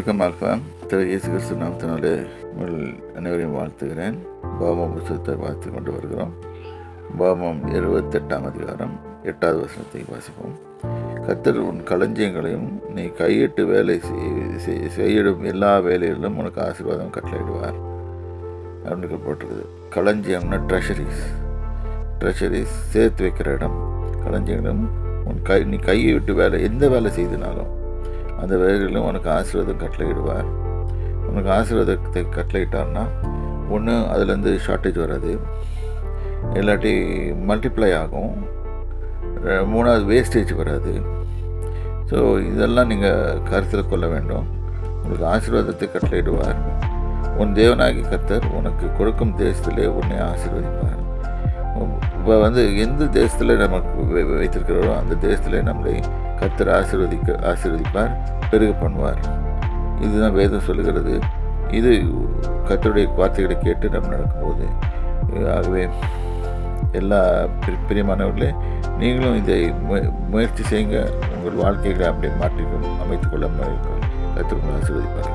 வணக்கம் ஆல்பா. திரு இயேசு கிறிஸ்து நாமத்தினாலே உங்கள் அனைவரையும் வாழ்த்துகிறேன். பாவம் புத்தகத்தை வாழ்த்து கொண்டு வருகிறோம். பாவம் 28ஆம் அதிகாரம் 8வது வசனத்தை வாசிப்போம். கர்த்தர் உன் களஞ்சியங்களையும் நீ கையிட்டு வேலை செய்யிடும் எல்லா வேலைகளிலும் உனக்கு ஆசீர்வாதம் கட்டளையிடுவார் அப்படின்னு போட்டிருக்குது. களஞ்சியம்னா ட்ரெஷரிஸ் சேர்த்து வைக்கிற இடம். களஞ்சியங்களும் நீ கையை விட்டு எந்த வேலை செய்தினாலும் அந்த வேலைகளிலும் உனக்கு ஆசீர்வாதம் கட்டளையிடுவார். உனக்கு ஆசீர்வாதத்தை கட்டளையிட்டார்னா ஒன்று அதுலேருந்து ஷார்ட்டேஜ் வராது, இல்லாட்டி மல்டிப்ளை ஆகும், மூணாவது வேஸ்டேஜ் வராது. ஸோ இதெல்லாம் நீங்கள் கருத்தில் கொள்ள வேண்டும். உங்களுக்கு ஆசீர்வாதத்தை கட்டளையிடுவார். உன் தேவனாகி கர்த்தர் உனக்கு கொடுக்கும் தேசத்திலே உன்னை ஆசீர்வதிப்பார். இப்போ எந்த தேசத்தில் நமக்கு வைத்திருக்கிறோரோ அந்த தேசத்திலே நம்மளை கர்த்தர் ஆசீர்வதிப்பார், பெருக பண்ணுவார். இதுதான் வேதம் சொல்லுகிறது. இது கர்த்தருடைய வார்த்தைகளை கேட்டு நம்ம நடக்கும்போது, ஆகவே எல்லா பிரியமானவர்களே, நீங்களும் இதை முயற்சி செய்யுங்க. உங்கள் வாழ்க்கைகளை அப்படியே அமைத்துக்கொள்ள கர்த்தர் உங்களை ஆசீர்வதிப்பார்.